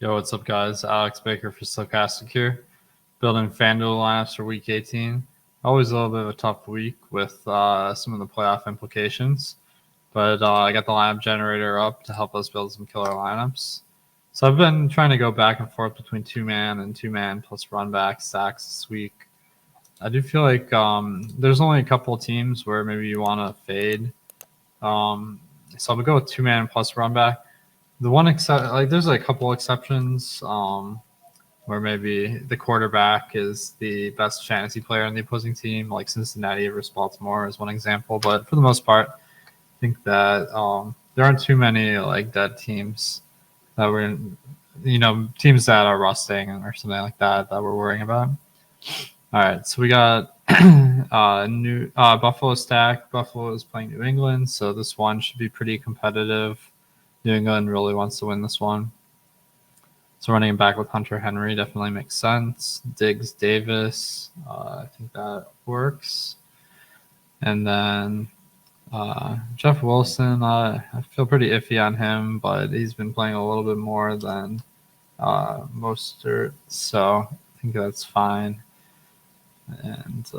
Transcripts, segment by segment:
Yo, what's up, guys? Alex Baker for Stokastic here, building FanDuel lineups for Week 18. Always a little bit of a tough week with some of the playoff implications, but I got the lineup generator up to help us build some killer lineups. So I've been trying to go back and forth between two-man and two-man plus run-back stacks this week. I do feel like there's only a couple of teams where maybe you want to fade. So I'm going to go with two-man plus run-back. The one there's a couple exceptions where maybe the quarterback is the best fantasy player on the opposing team, like Cincinnati versus Baltimore is one example. But for the most part, I think that there aren't too many dead teams that we're, teams that are rusting or something like that we're worrying about. All right, so we got new Buffalo stack. Buffalo is playing New England, so this one should be pretty competitive. New England really wants to win this one. So running back with Hunter Henry definitely makes sense. Diggs Davis, I think that works. And then Jeff Wilson, I feel pretty iffy on him, but he's been playing a little bit more than Mostert, so I think that's fine. And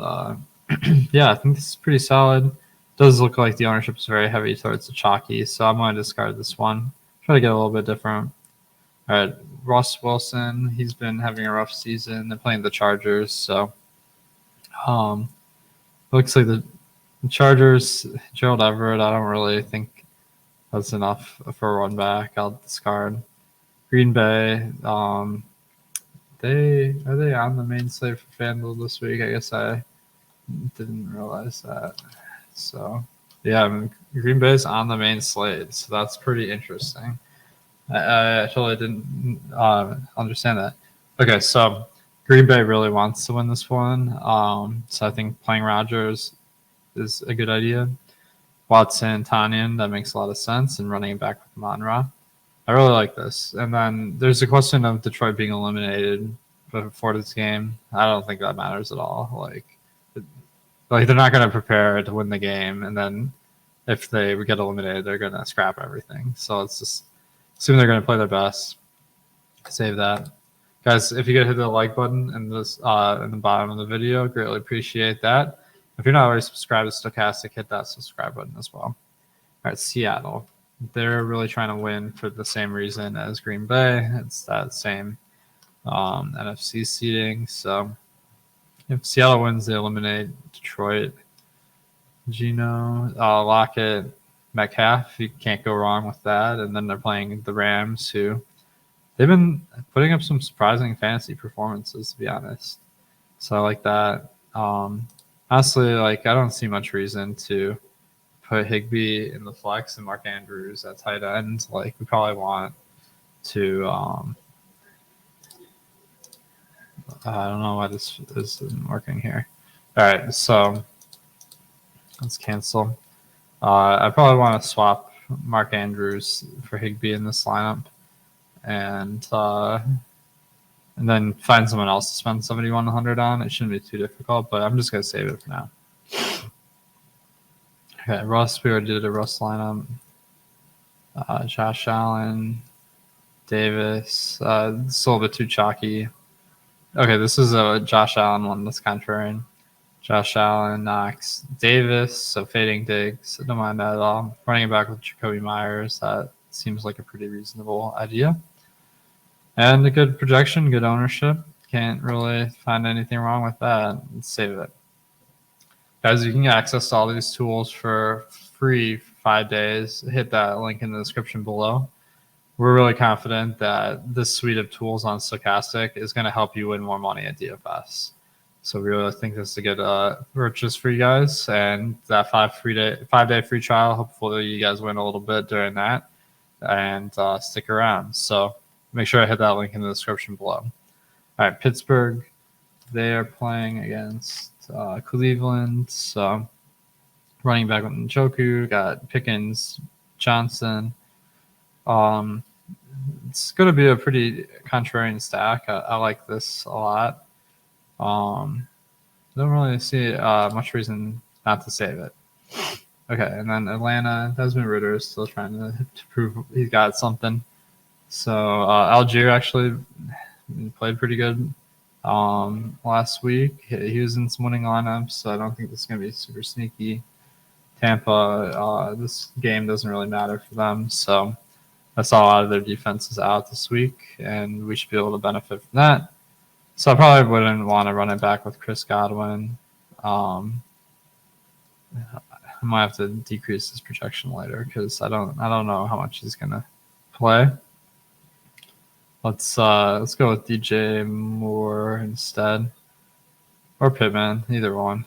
yeah, I think this is pretty solid. Does look like the ownership is very heavy towards the chalky, so I'm going to discard this one. Try to get a little bit different. All right, Russ Wilson, he's been having a rough season. They're playing the Chargers, so looks like the Chargers, Gerald Everett, I don't really think that's enough for a run back. I'll discard. Green Bay, are they on the main slate for FanDuel this week? I guess I didn't realize that. So, yeah, Green Bay's on the main slate, so that's pretty interesting. I totally didn't understand that. Okay, so Green Bay really wants to win this one, so I think playing Rodgers is a good idea. Watson, Tanyan, that makes a lot of sense, and running it back with Monra. I really like this. And then there's a question of Detroit being eliminated before this game. I don't think that matters at all. Like they're not going to prepare to win the game, and then if they get eliminated, they're going to scrap everything. So it's just assume they're going to play their best. Save that, guys. If you could hit the like button in this in the bottom of the video, greatly appreciate that. If you're not already subscribed to Stokastic, hit that subscribe button as well. All right, Seattle. They're really trying to win for the same reason as Green Bay. It's that same NFC seeding. So if Seattle wins, they eliminate Detroit. Geno, Lockett, Metcalf, you can't go wrong with that. And then they're playing the Rams, who they've been putting up some surprising fantasy performances, to be honest. So I like that. Honestly, I don't see much reason to put Higbee in the flex and Mark Andrews at tight end. We probably want to I don't know why this isn't working here. All right, so let's cancel. I probably want to swap Mark Andrews for Higbee in this lineup, and then find someone else to spend 7,100 on. It shouldn't be too difficult, but I'm just gonna save it for now. Okay, Russ. We already did a Russ lineup. Josh Allen, Davis. It's a little bit too chalky. Okay, this is a Josh Allen one. That's contrarian. Josh Allen, Knox, Davis. So fading Diggs. Don't mind that at all. Running it back with Jacoby Myers. That seems like a pretty reasonable idea. And a good projection, good ownership. Can't really find anything wrong with that. Let's save it. Guys, you can get access to all these tools for free for 5 days. Hit that link in the description below. We're really confident that this suite of tools on Stokastic is going to help you win more money at DFS. So we really think this is a good purchase for you guys. And that 5-day free trial, hopefully you guys win a little bit during that and stick around. So make sure I hit that link in the description below. All right, Pittsburgh, they are playing against Cleveland. So running back with Njoku, got Pickens, Johnson. It's going to be a pretty contrarian stack. I like this a lot. Don't really see much reason not to save it. Okay, and then Atlanta, Desmond Ritter is still trying to prove he's got something. So Algier actually played pretty good last week. He was in some winning lineups, so I don't think this is going to be super sneaky. Tampa, this game doesn't really matter for them, so I saw a lot of their defenses out this week, and we should be able to benefit from that. So I probably wouldn't want to run it back with Chris Godwin. I might have to decrease his projection later because I don't know how much he's gonna play. Let's go with DJ Moore instead, or Pittman, either one.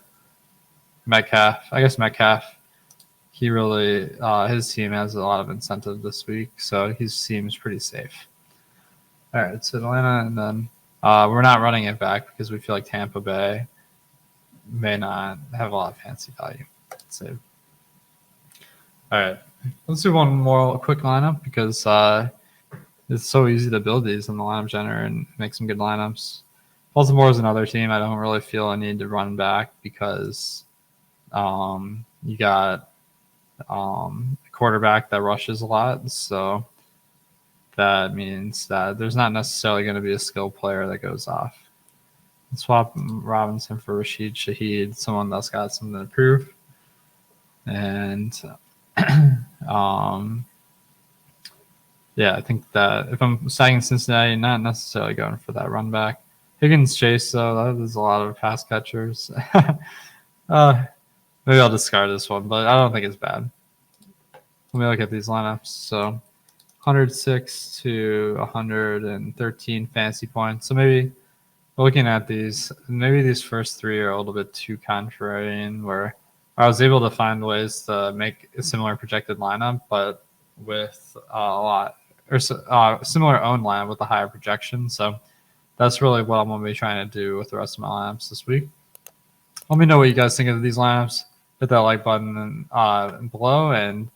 Metcalf, I guess Metcalf. He really his team has a lot of incentive this week, so he seems pretty safe. All right, so Atlanta, and then we're not running it back because we feel like Tampa Bay may not have a lot of fancy value. So, all right, let's do one more quick lineup because it's so easy to build these in the lineup generator and make some good lineups. Baltimore is another team I don't really feel a need to run back because you got a quarterback that rushes a lot, so that means that there's not necessarily going to be a skill player that goes off. Swap Robinson for Rashid Shaheed, someone that's got something to prove. And yeah, I think that if I'm stacking Cincinnati, not necessarily going for that run back. Higgins Chase, though, there's a lot of pass catchers. Maybe I'll discard this one, but I don't think it's bad. Let me look at these lineups. So 106 to 113 fantasy points. So maybe looking at these, maybe these first three are a little bit too contrarian, where I was able to find ways to make a similar projected lineup, but with a lot or similar own lineup with a higher projection. So that's really what I'm going to be trying to do with the rest of my lineups this week. Let me know what you guys think of these lineups. Hit that like button below, and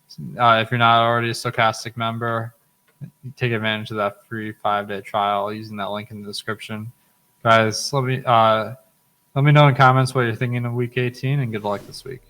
if you're not already a Stokastic member, take advantage of that free 5-day trial using that link in the description. Guys, let me know in comments what you're thinking of Week 18, and good luck this week.